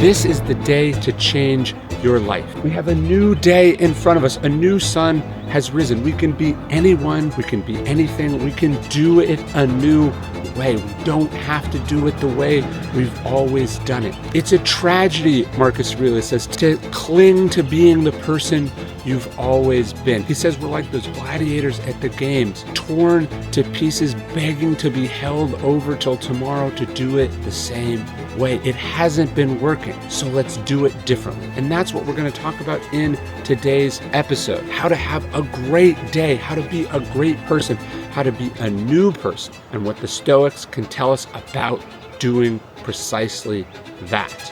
This is the day to change your life. We have a new day in front of us. A new sun has risen. We can be anyone. We can be anything. We can do it a new way. We don't have to do it the way we've always done it. It's a tragedy, Marcus Aurelius says, to cling to being the person you've always been. He says we're like those gladiators at the games, torn to pieces, begging to be held over till tomorrow to do it the same way. It hasn't been working, so let's do it differently. And that's what we're going to talk about in today's episode. How to have a great day, how to be a great person, how to be a new person, and what the Stoics can tell us about doing precisely that.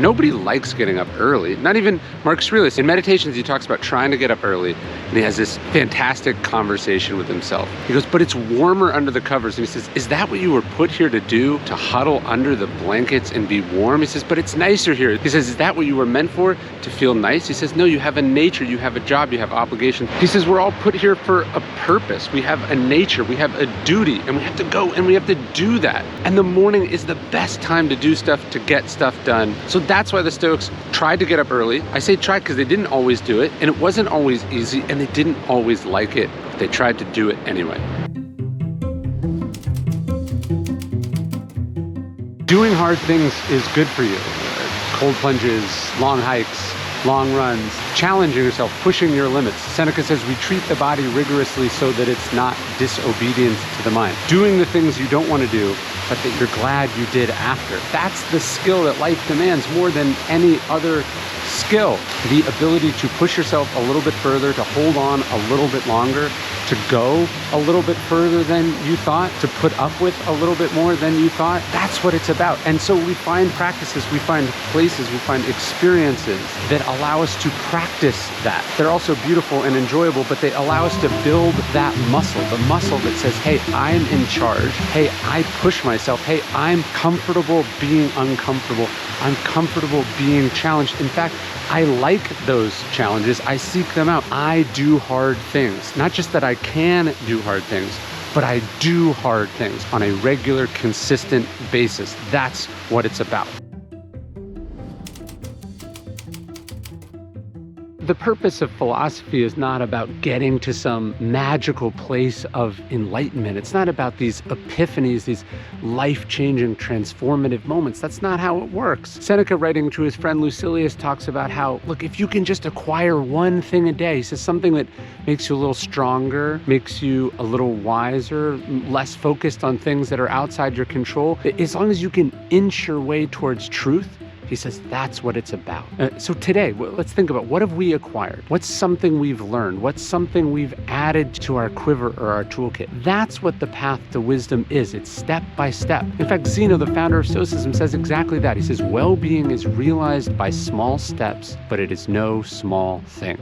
Nobody likes getting up early, not even Marcus Aurelius. In Meditations, he talks about trying to get up early, and he has this fantastic conversation with himself. He goes, but it's warmer under the covers. And he says, is that what you were put here to do? To huddle under the blankets and be warm? He says, but it's nicer here. He says, is that what you were meant for? To feel nice? He says, no, you have a nature, you have a job, you have obligations. He says, we're all put here for a purpose. We have a nature, we have a duty, and we have to go and we have to do that. And the morning is the best time to do stuff, to get stuff done. So that's why the Stoics tried to get up early. I say tried because they didn't always do it, and it wasn't always easy, and they didn't always like it. But they tried to do it anyway. Doing hard things is good for you. Cold plunges, long hikes, long runs, challenging yourself, pushing your limits. Seneca says we treat the body rigorously so that it's not disobedient to the mind. Doing the things you don't want to do, but that you're glad you did after. That's the skill that life demands more than any other skill. The ability to push yourself a little bit further, to hold on a little bit longer, to go a little bit further than you thought, to put up with a little bit more than you thought. That's what it's about. And so we find practices, we find places, we find experiences that allow us to practice that. They're also beautiful and enjoyable, but they allow us to build that muscle, the muscle that says, hey, I'm in charge. Hey, I push myself. Hey, I'm comfortable being uncomfortable. I'm comfortable being challenged. In fact, I like those challenges. I seek them out. I do hard things. Not just that I can do hard things, but I do hard things on a regular, consistent basis. That's what it's about. The purpose of philosophy is not about getting to some magical place of enlightenment. It's not about these epiphanies, these life-changing, transformative moments. That's not how it works. Seneca, writing to his friend Lucilius, talks about how, look, if you can just acquire one thing a day, he says something that makes you a little stronger, makes you a little wiser, less focused on things that are outside your control, as long as you can inch your way towards truth, he says that's what it's about. So today, let's think about what have we acquired? What's something we've learned? What's something we've added to our quiver or our toolkit? That's what the path to wisdom is. It's step by step. In fact, Zeno, the founder of Stoicism, says exactly that. He says, well-being is realized by small steps, but it is no small thing.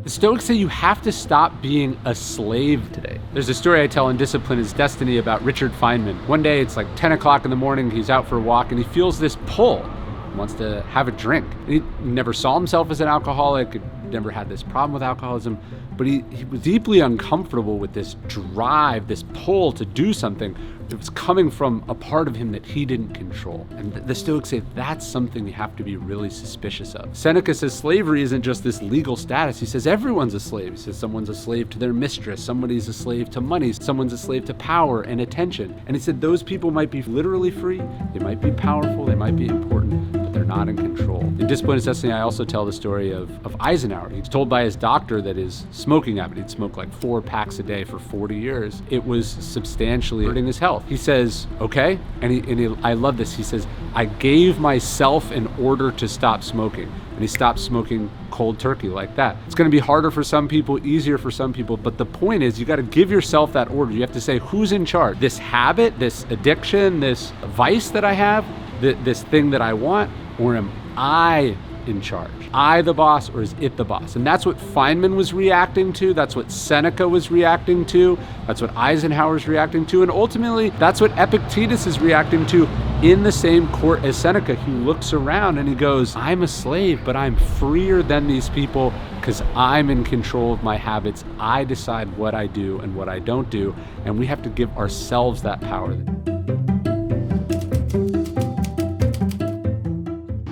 The Stoics say you have to stop being a slave today. There's a story I tell in Discipline is Destiny about Richard Feynman. One day it's like 10 o'clock in the morning, he's out for a walk and he feels this pull. He wants to have a drink. And he never saw himself as an alcoholic, never had this problem with alcoholism, but he was deeply uncomfortable with this drive, this pull to do something that was coming from a part of him that he didn't control. And the Stoics say that's something you have to be really suspicious of. Seneca says slavery isn't just this legal status. He says everyone's a slave. He says someone's a slave to their mistress, somebody's a slave to money, someone's a slave to power and attention. And he said those people might be literally free, they might be powerful, they might be important, but they're not in control. In Discipline is Destiny, I also tell the story of Eisenhower. He's told by his doctor that his smoking habit, he'd smoke like 4 packs a day for 40 years. It was substantially hurting his health. He says, okay, and I love this. He says, I gave myself an order to stop smoking. And he stopped smoking cold turkey like that. It's going to be harder for some people, easier for some people, but the point is you got to give yourself that order. You have to say, who's in charge? This habit, this addiction, this vice that I have, this thing that I want, or am I in charge? I the boss, or is it the boss? And that's what Feynman was reacting to. That's what Seneca was reacting to. That's what Eisenhower's reacting to. And ultimately, that's what Epictetus is reacting to in the same court as Seneca. He looks around and he goes, I'm a slave, but I'm freer than these people because I'm in control of my habits. I decide what I do and what I don't do. And we have to give ourselves that power.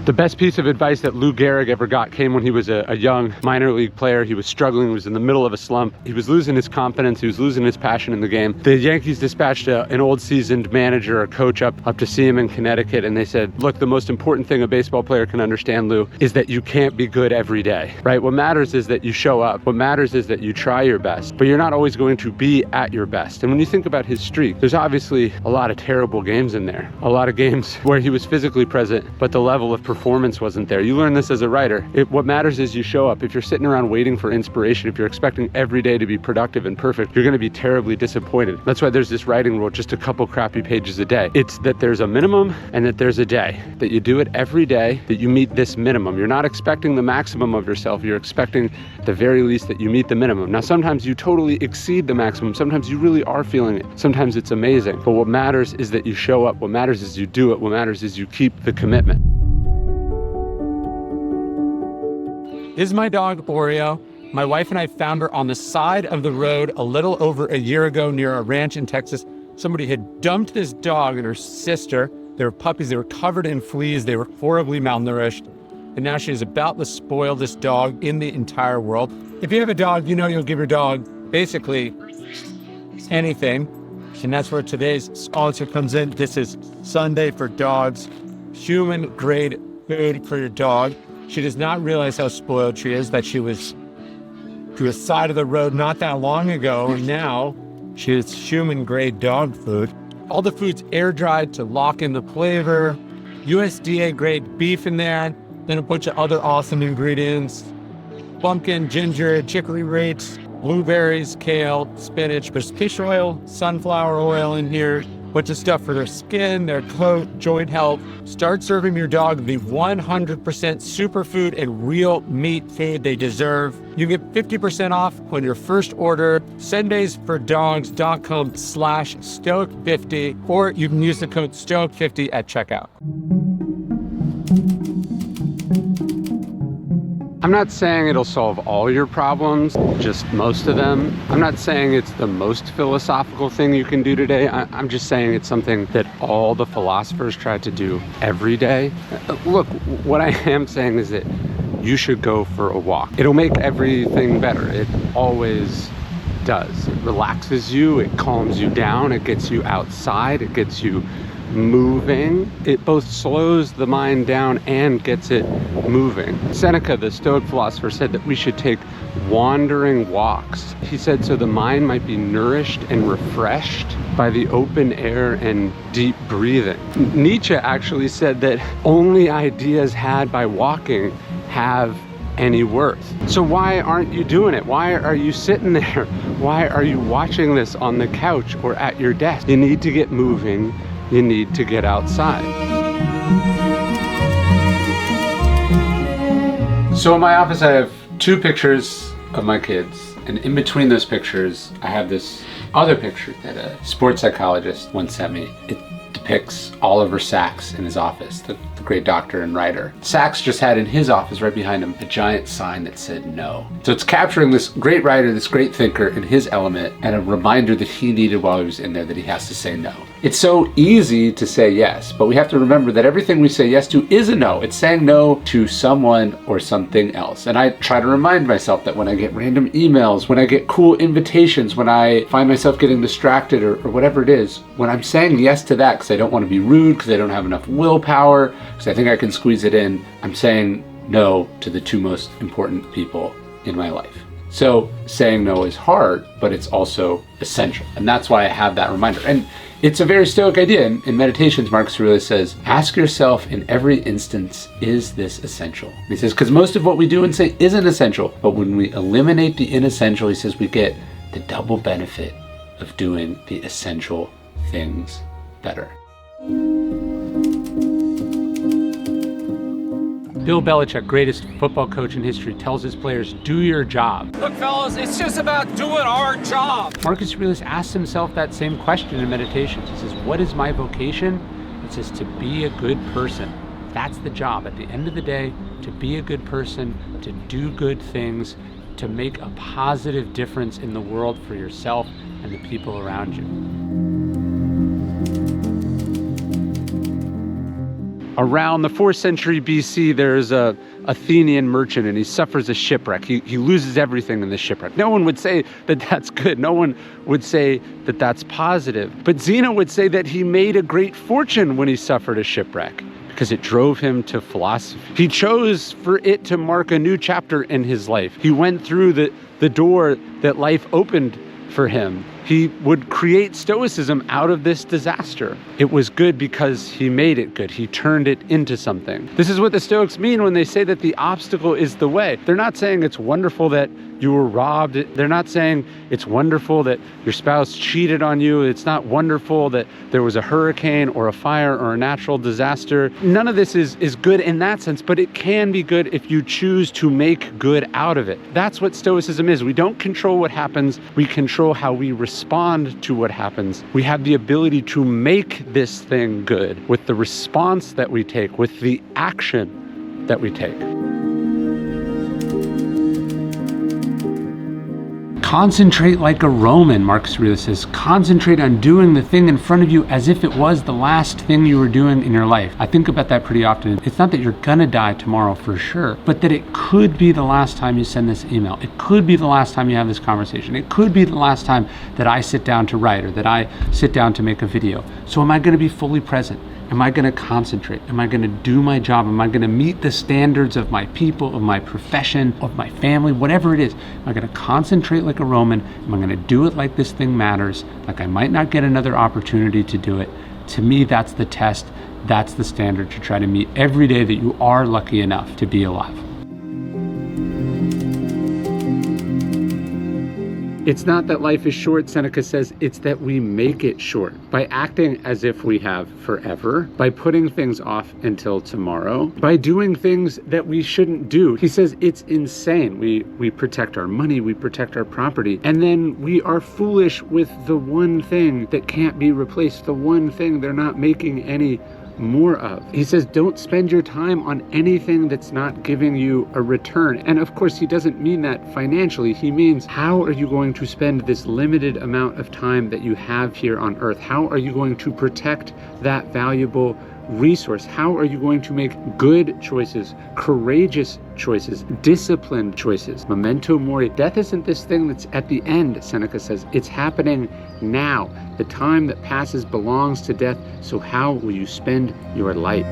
The best piece of advice that Lou Gehrig ever got came when he was a young minor league player. He was struggling, he was in the middle of a slump. He was losing his confidence, he was losing his passion in the game. The Yankees dispatched an old seasoned manager or coach up to see him in Connecticut, and they said, look, the most important thing a baseball player can understand, Lou, is that you can't be good every day, right? What matters is that you show up. What matters is that you try your best, but you're not always going to be at your best. And when you think about his streak, there's obviously a lot of terrible games in there, a lot of games where he was physically present, but the level of performance wasn't there. You learn this as a writer. What matters is you show up. If you're sitting around waiting for inspiration, if you're expecting every day to be productive and perfect, you're going to be terribly disappointed. That's why there's this writing rule, just a couple crappy pages a day. It's that there's a minimum and that there's a day, that you do it every day, that you meet this minimum. You're not expecting the maximum of yourself. You're expecting at the very least that you meet the minimum. Now, sometimes you totally exceed the maximum. Sometimes you really are feeling it. Sometimes it's amazing. But what matters is that you show up. What matters is you do it. What matters is you keep the commitment. This is my dog, Oreo. My wife and I found her on the side of the road a little over a year ago near a ranch in Texas. Somebody had dumped this dog and her sister. They were puppies. They were covered in fleas. They were horribly malnourished. And now she is about the spoilest dog in the entire world. If you have a dog, you know you'll give your dog basically anything. And that's where today's sponsor comes in. This is Sunday for Dogs, human-grade food for your dog. She does not realize how spoiled she is, that she was to the side of the road not that long ago, and now she is human-grade dog food. All the food's air-dried to lock in the flavor, USDA-grade beef in there, then a bunch of other awesome ingredients, pumpkin, ginger, chicory rates, blueberries, kale, spinach. There's fish oil, sunflower oil in here. Bunch of stuff for their skin, their coat, joint health. Start serving your dog the 100% superfood and real meat food they deserve. You get 50% off on your first order. Sundaysfordogs.com/Stoic50, or you can use the code Stoic50 at checkout. I'm not saying it'll solve all your problems, just most of them. I'm not saying it's the most philosophical thing you can do today. I'm just saying it's something that all the philosophers try to do every day. Look, what I am saying is that you should go for a walk. It'll make everything better. It always does. It relaxes you, it calms you down, it gets you outside, it gets you moving. It both slows the mind down and gets it moving. Seneca, the Stoic philosopher, said that we should take wandering walks. He said so the mind might be nourished and refreshed by the open air and deep breathing. Nietzsche actually said that only ideas had by walking have any worth. So why aren't you doing it? Why are you sitting there? Why are you watching this on the couch or at your desk? You need to get moving. You need to get outside. So in my office, I have two pictures of my kids. And in between those pictures, I have this other picture that a sports psychologist once sent me. It depicts Oliver Sacks in his office, the great doctor and writer. Sacks just had in his office, right behind him, a giant sign that said no. So it's capturing this great writer, this great thinker in his element, and a reminder that he needed while he was in there that he has to say no. It's so easy to say yes, but we have to remember that everything we say yes to is a no. It's saying no to someone or something else. And I try to remind myself that when I get random emails, when I get cool invitations, when I find myself getting distracted or whatever it is, when I'm saying yes to that because I don't want to be rude, because I don't have enough willpower, because I think I can squeeze it in, I'm saying no to the two most important people in my life. So saying no is hard, but it's also essential. And that's why I have that reminder. And it's a very Stoic idea. In Meditations, Marcus Aurelius says, ask yourself in every instance, is this essential? And he says, because most of what we do and say isn't essential, but when we eliminate the inessential, he says, we get the double benefit of doing the essential things better. Bill Belichick, greatest football coach in history, tells his players, do your job. Look, fellas, it's just about doing our job. Marcus Aurelius asks himself that same question in Meditations. He says, what is my vocation? It says to be a good person. That's the job. At the end of the day, to be a good person, to do good things, to make a positive difference in the world for yourself and the people around you. Around the 4th century BC, there's a Athenian merchant and he suffers a shipwreck. He loses everything in the shipwreck. No one would say that that's good. No one would say that that's positive. But Zeno would say that he made a great fortune when he suffered a shipwreck because it drove him to philosophy. He chose for it to mark a new chapter in his life. He went through the door that life opened for him. He would create Stoicism out of this disaster. It was good because he made it good. He turned it into something. This is what the Stoics mean when they say that the obstacle is the way. They're not saying it's wonderful that you were robbed. They're not saying it's wonderful that your spouse cheated on you. It's not wonderful that there was a hurricane or a fire or a natural disaster. None of this is good in that sense, but it can be good if you choose to make good out of it. That's what Stoicism is. We don't control what happens. We control how we respond to what happens. We have the ability to make this thing good with the response that we take, with the action that we take. Concentrate like a Roman, Marcus Aurelius says. Concentrate on doing the thing in front of you as if it was the last thing you were doing in your life. I think about that pretty often. It's not that you're gonna die tomorrow for sure, but that it could be the last time you send this email. It could be the last time you have this conversation. It could be the last time that I sit down to write or that I sit down to make a video. So am I gonna be fully present? Am I gonna concentrate? Am I gonna do my job? Am I gonna meet the standards of my people, of my profession, of my family, whatever it is? Am I gonna concentrate like a Roman? Am I gonna do it like this thing matters? Like I might not get another opportunity to do it. To me, that's the test. That's the standard to try to meet every day that you are lucky enough to be alive. It's not that life is short, Seneca says, it's that we make it short by acting as if we have forever, by putting things off until tomorrow, by doing things that we shouldn't do. He says it's insane. We protect our money, we protect our property, and then we are foolish with the one thing that can't be replaced, the one thing they're not making any more of. He says, don't spend your time on anything that's not giving you a return. And of course, he doesn't mean that financially. He means, how are you going to spend this limited amount of time that you have here on earth? How are you going to protect that valuable resource? How are you going to make good choices, courageous choices, disciplined choices? Memento mori. Death isn't this thing that's at the end, Seneca says. It's happening now. The time that passes belongs to death. So how will you spend your life?